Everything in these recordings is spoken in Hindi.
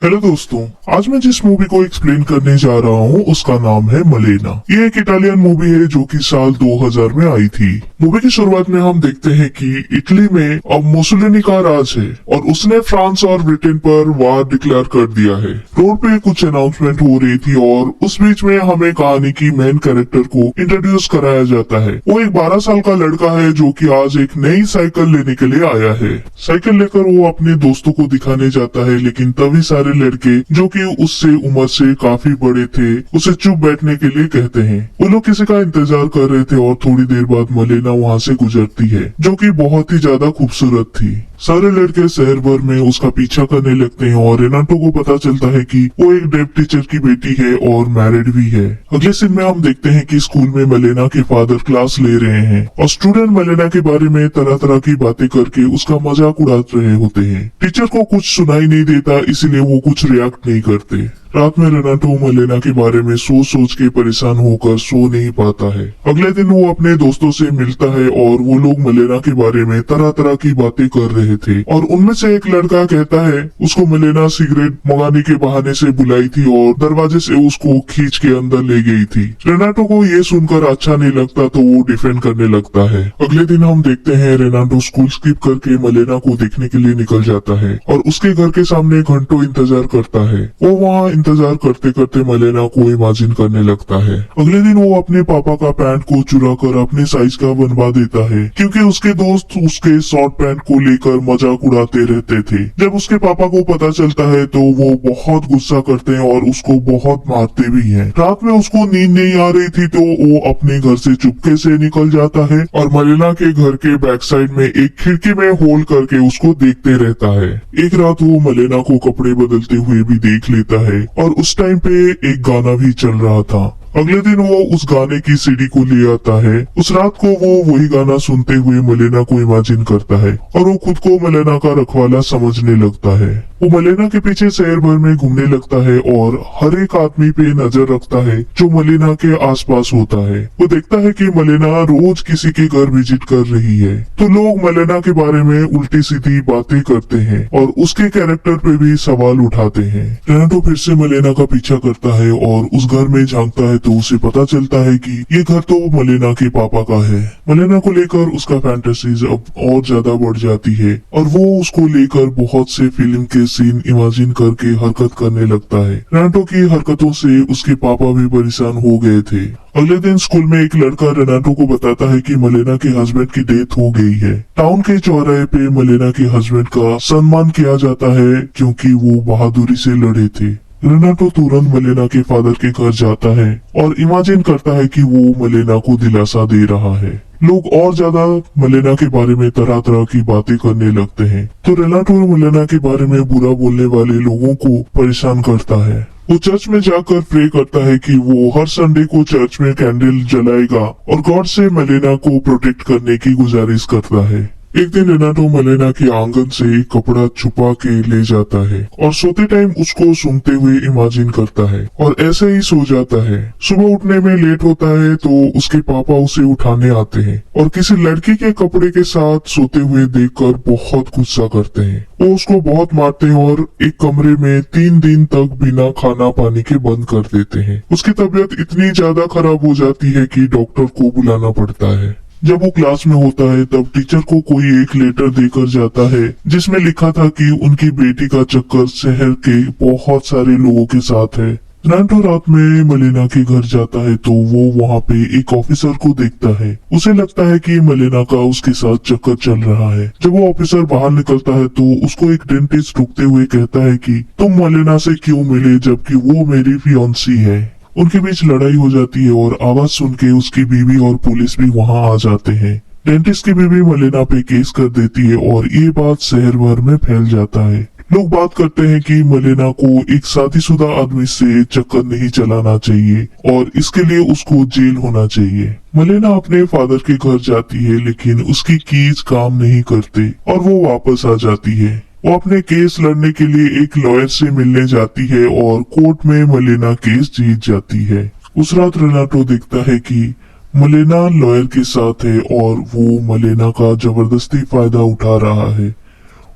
हेलो दोस्तों, आज मैं जिस मूवी को एक्सप्लेन करने जा रहा हूँ उसका नाम है मलेना। ये एक इटालियन मूवी है जो कि साल 2000 में आई थी। मूवी की शुरुआत में हम देखते हैं कि इटली में अब मुसोलिनी का राज है और उसने फ्रांस और ब्रिटेन पर वार डिक्लेयर कर दिया है। रोड पे कुछ अनाउंसमेंट हो रही थी और उस बीच में हमें कहानी की मेन कैरेक्टर को इंट्रोड्यूस कराया जाता है। वो एक 12 साल का लड़का है जो कि आज एक नई साइकिल लेने के लिए आया है। साइकिल लेकर वो अपने दोस्तों को दिखाने जाता है, लेकिन तभी सारे लड़के जो कि उससे उम्र से काफी बड़े थे उसे चुप बैठने के लिए कहते हैं। वो लोग किसी का इंतजार कर रहे थे और थोड़ी देर बाद मलेना वहाँ से गुजरती है जो कि बहुत ही ज्यादा खूबसूरत थी। सारे लड़के शहर भर में उसका पीछा करने लगते हैं और रेनाटो को पता चलता है कि वो एक डेफ टीचर की बेटी है और मैरिड भी है। अगले सीन में हम देखते हैं कि स्कूल में मलेना के फादर क्लास ले रहे हैं और स्टूडेंट मलेना के बारे में तरह तरह की बातें करके उसका मजाक उड़ा रहे होते हैं। टीचर को कुछ सुनाई नहीं देता, इसीलिए वो कुछ रिएक्ट नहीं करते। रात में रेनाटो मलेना के बारे में सोच सोच के परेशान होकर सो नहीं पाता है। अगले दिन वो अपने दोस्तों से मिलता है और वो लोग मलेना के बारे में तरह तरह की बातें कर रहे थे और उनमें से एक लड़का कहता है उसको मलेना सिगरेट मंगाने के बहाने से बुलाई थी और दरवाजे से उसको खींच के अंदर ले गई थी। रेनाटो को ये सुनकर अच्छा नहीं लगता तो वो डिफेंड करने लगता है। अगले दिन हम देखते हैं रेनाटो स्कूल स्किप करके मलेना को देखने के लिए निकल जाता है और उसके घर के सामने घंटों इंतजार करता है। वो वहाँ इंतजार करते करते मलेना को इमेजिन करने लगता है। अगले दिन वो अपने पापा का पैंट को चुरा कर अपने साइज का बनवा देता है क्योंकि उसके दोस्त उसके शॉर्ट पैंट को लेकर मजाक उड़ाते रहते थे। जब उसके पापा को पता चलता है तो वो बहुत गुस्सा करते हैं और उसको बहुत मारते भी हैं। रात में उसको नींद नहीं आ रही थी तो वो अपने घर से चुपके से निकल जाता है और मलेना के घर के बैक साइड में एक खिड़की में होल करके उसको देखते रहता है। एक रात वो मलेना को कपड़े बदलते हुए भी देख लेता है और उस टाइम पे एक गाना भी चल रहा था। अगले दिन वो उस गाने की सीडी को ले आता है। उस रात को वो वही गाना सुनते हुए मलेना को इमेजिन करता है और वो खुद को मलेना का रखवाला समझने लगता है। वो मलेना के पीछे शहर भर में घूमने लगता है और हर एक आदमी पे नजर रखता है जो मलेना के आसपास होता है। वो देखता है कि मलेना रोज किसी के घर विजिट कर रही है तो लोग मलेना के बारे में उल्टी सीधी बातें करते हैं और उसके कैरेक्टर पे भी सवाल उठाते हैं। रेनाटो फिर से मलेना का पीछा करता है और उस घर में झांकता है तो उसे पता चलता है कि ये घर तो मलेना के पापा का है। मलेना को लेकर उसका फैंटेसीज अब और ज्यादा बढ़ जाती है और वो उसको लेकर बहुत से फिल्म के सीन इमेजिन करके हरकत करने लगता है। रेनाटो की हरकतों से उसके पापा भी परेशान हो गए थे। अगले दिन स्कूल में एक लड़का रेनाटो को बताता है कि मलेना के हस्बैंड की डेथ हो गई है। टाउन के चौराहे पे मलेना के हस्बैंड का सम्मान किया जाता है क्योंकि वो बहादुरी से लड़े थे। रेनाटो तुरंत मलेना के फादर के घर जाता है और इमेजिन करता है कि वो मलेना को दिलासा दे रहा है। लोग और ज्यादा मलेना के बारे में तरह तरह की बातें करने लगते हैं तो रेनाटो मलेना के बारे में बुरा बोलने वाले लोगों को परेशान करता है। वो चर्च में जाकर प्रे करता है कि वो हर संडे को चर्च में कैंडल जलाएगा और गॉड से मलेना को प्रोटेक्ट करने की गुजारिश करता है। एक दिन रेनाटो मलेना के आंगन से एक कपड़ा छुपा के ले जाता है और सोते टाइम उसको सूंघते हुए इमेजिन करता है और ऐसे ही सो जाता है। सुबह उठने में लेट होता है तो उसके पापा उसे उठाने आते हैं और किसी लड़की के कपड़े के साथ सोते हुए देखकर बहुत गुस्सा करते हैं। वो उसको बहुत मारते हैं और एक कमरे में 3 दिन तक बिना खाना पानी के बंद कर देते हैं। उसकी तबीयत इतनी ज्यादा खराब हो जाती है कि डॉक्टर को बुलाना पड़ता है। जब वो क्लास में होता है तब टीचर को कोई एक लेटर देकर जाता है जिसमें लिखा था कि उनकी बेटी का चक्कर शहर के बहुत सारे लोगों के साथ है। रेनाटो रात में मलेना के घर जाता है तो वो वहाँ पे एक ऑफिसर को देखता है। उसे लगता है कि मलेना का उसके साथ चक्कर चल रहा है। जब वो ऑफिसर बाहर निकलता है तो उसको एक डेंटिस्ट रुकते हुए कहता है कि तुम मलेना से क्यों मिले जबकि वो मेरी फियांसी है। उनके बीच लड़ाई हो जाती है और आवाज सुन के उसकी बीवी और पुलिस भी वहाँ आ जाते हैं। डेंटिस्ट की बीवी मलेना पे केस कर देती है और ये बात शहर भर में फैल जाता है। लोग बात करते हैं कि मलेना को एक शादीशुदा आदमी से चक्कर नहीं चलाना चाहिए और इसके लिए उसको जेल होना चाहिए। मलेना अपने फादर के घर जाती है लेकिन उसकी कीज काम नहीं करते और वो वापस आ जाती है। वो अपने केस लड़ने के लिए एक लॉयर से मिलने जाती है और कोर्ट में मलेना केस जीत जाती है। उस रात रेनाटो देखता है कि मलेना लॉयर के साथ है और वो मलेना का जबरदस्ती फायदा उठा रहा है।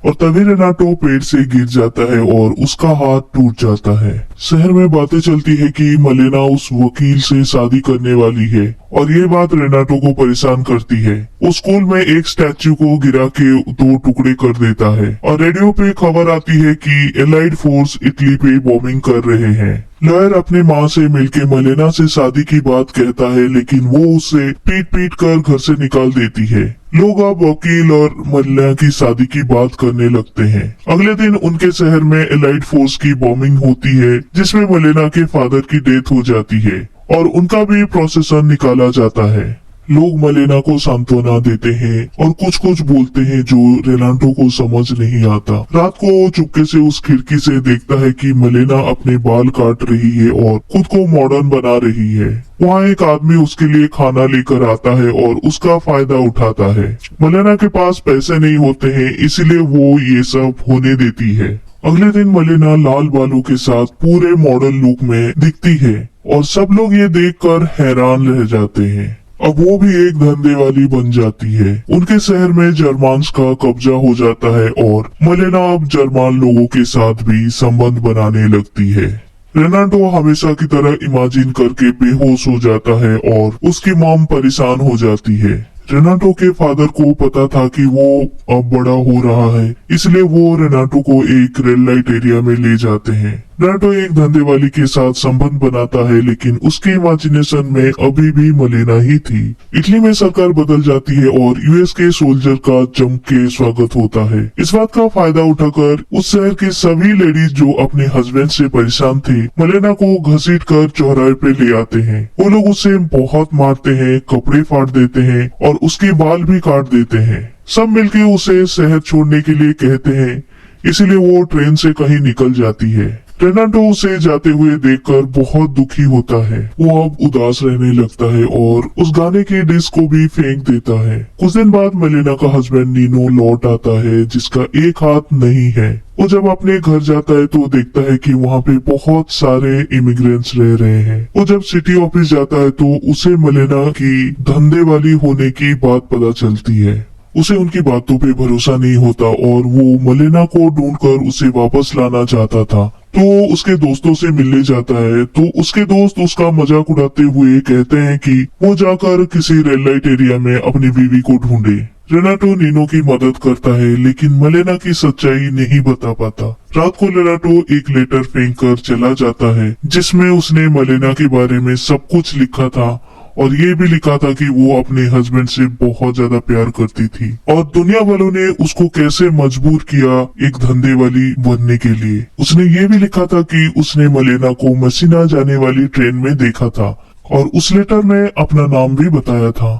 और तभी रेनाटो पेड़ से गिर जाता है और उसका हाथ टूट जाता है। शहर में बातें चलती है कि मलेना उस वकील से शादी करने वाली है और ये बात रेनाटो को परेशान करती है। वो स्कूल में एक स्टैच्यू को गिरा के 2 टुकड़े कर देता है और रेडियो पे खबर आती है कि एलाइड फोर्स इटली पे बॉम्बिंग कर रहे हैं। लॉयर अपने माँ से मिलके मलेना से शादी की बात कहता है, लेकिन वो उसे पीट पीट कर घर से निकाल देती है। लोग अब वकील और मलेना की शादी की बात करने लगते हैं। अगले दिन उनके शहर में एलाइड फोर्स की बॉम्बिंग होती है, जिसमें मलेना के फादर की डेथ हो जाती है और उनका भी प्रोसेसन निकाला जाता है। लोग मलेना को सांत्वना देते हैं और कुछ कुछ बोलते हैं जो रेनाटो को समझ नहीं आता। रात को वो चुपके से उस खिड़की से देखता है कि मलेना अपने बाल काट रही है और खुद को मॉडर्न बना रही है। वहाँ एक आदमी उसके लिए खाना लेकर आता है और उसका फायदा उठाता है। मलेना के पास पैसे नहीं होते हैं, इसलिए वो ये सब होने देती है। अगले दिन मलेना लाल बालों के साथ पूरे मॉडर्न लुक में दिखती है और सब लोग ये देखकर हैरान रह जाते हैं। अब वो भी एक धंधे वाली बन जाती है। उनके शहर में जर्मन्स का कब्जा हो जाता है और मलेना अब जर्मन लोगों के साथ भी संबंध बनाने लगती है। रेनाटो हमेशा की तरह इमेजिन करके बेहोश हो जाता है और उसकी मॉम परेशान हो जाती है। रेनाटो के फादर को पता था कि वो अब बड़ा हो रहा है, इसलिए वो रेनाटो को एक रेड लाइट एरिया में ले जाते हैं। रेनाटो एक धंधे वाली के साथ संबंध बनाता है, लेकिन उसके इमेजिनेशन में अभी भी मलेना ही थी। इटली में सरकार बदल जाती है और यूएस के सोल्जर का जम के स्वागत होता है। इस बात का फायदा उठाकर उस शहर के सभी लेडीज जो अपने हस्बैंड से परेशान थे, मलेना को घसीट कर चौराहे पे ले आते हैं। वो लोग उसे बहुत मारते हैं, कपड़े फाड़ देते हैं और उसके बाल भी काट देते हैं। सब मिलके उसे शहर छोड़ने के लिए कहते हैं, इसलिए वो ट्रेन से कहीं निकल जाती है। रेनाटो उसे जाते हुए देखकर बहुत दुखी होता है। वो अब उदास रहने लगता है और उस गाने के डिस्क को भी फेंक देता है। कुछ दिन बाद मलेना का हस्बैंड नीनो लौट आता है, जिसका एक हाथ नहीं है। वो जब अपने घर जाता है तो देखता है कि वहाँ पे बहुत सारे इमिग्रेंट्स रह रहे हैं। वो जब सिटी ऑफिस जाता है तो उसे मलेना की धंधे वाली होने की बात पता चलती है। उसे उनकी बातों पे भरोसा नहीं होता और वो मलेना को ढूंढकर उसे वापस लाना चाहता था। तो उसके दोस्तों से मिलने जाता है तो उसके दोस्त उसका मजाक उड़ाते हुए कहते हैं कि वो जाकर किसी रेड लाइट एरिया में अपनी बीवी को ढूंढे। रेनाटो नीनो की मदद करता है, लेकिन मलेना की सच्चाई नहीं बता पाता। रात को रेनाटो एक लेटर फेंक कर चला जाता है, जिसमें उसने मलेना के बारे में सब कुछ लिखा था और ये भी लिखा था कि वो अपने हस्बैंड से बहुत ज्यादा प्यार करती थी और दुनिया वालों ने उसको कैसे मजबूर किया एक धंधे वाली बनने के लिए। उसने ये भी लिखा था कि उसने मलेना को मसीना जाने वाली ट्रेन में देखा था और उस लेटर में अपना नाम भी बताया था।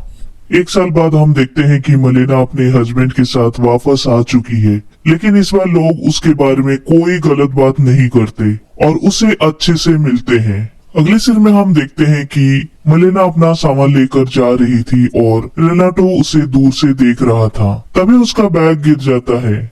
1 साल बाद हम देखते हैं कि मलेना अपने हस्बैंड के साथ वापस आ चुकी है, लेकिन इस बार लोग उसके बारे में कोई गलत बात नहीं करते और उसे अच्छे से मिलते हैं। अगले सीन में हम देखते हैं कि मलेना अपना सामान लेकर जा रही थी और रेनाटो उसे दूर से देख रहा था। तभी उसका बैग गिर जाता है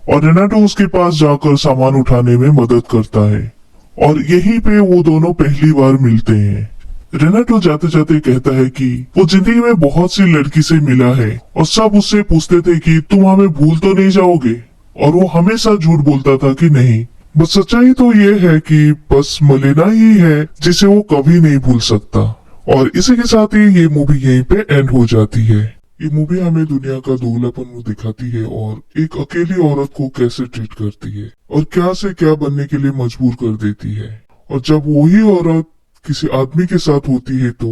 और रेनाटो उसके पास जाकर सामान उठाने में मदद करता है और यहीं पे वो दोनों पहली बार मिलते हैं। रेनाटो जाते जाते कहता है कि वो जिंदगी में बहुत सी लड़की से मिला है और सब उससे पूछते थे कि तुम हमें भूल तो नहीं जाओगे, और वो हमेशा झूठ बोलता था कि नहीं। बस सच्चाई तो ये है कि बस मलेना ही है जिसे वो कभी नहीं भूल सकता। और इसी के साथ ही ये मूवी यहीं पे एंड हो जाती है। ये मूवी हमें दुनिया का दोगलापन दिखाती है और एक अकेली औरत को कैसे ट्रीट करती है और क्या से क्या बनने के लिए मजबूर कर देती है। और जब वही औरत किसी आदमी के साथ होती है तो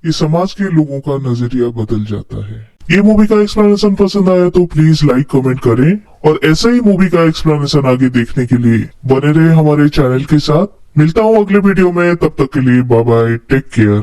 ये समाज के लोगों का नजरिया बदल जाता है। ये मूवी का एक्सप्लेनेशन पसंद आया तो प्लीज लाइक कमेंट करें और ऐसा ही मूवी का एक्सप्लेनेशन आगे देखने के लिए बने रहे हमारे चैनल के साथ। मिलता हूँ अगले वीडियो में, तब तक के लिए बाय बाय, टेक केयर।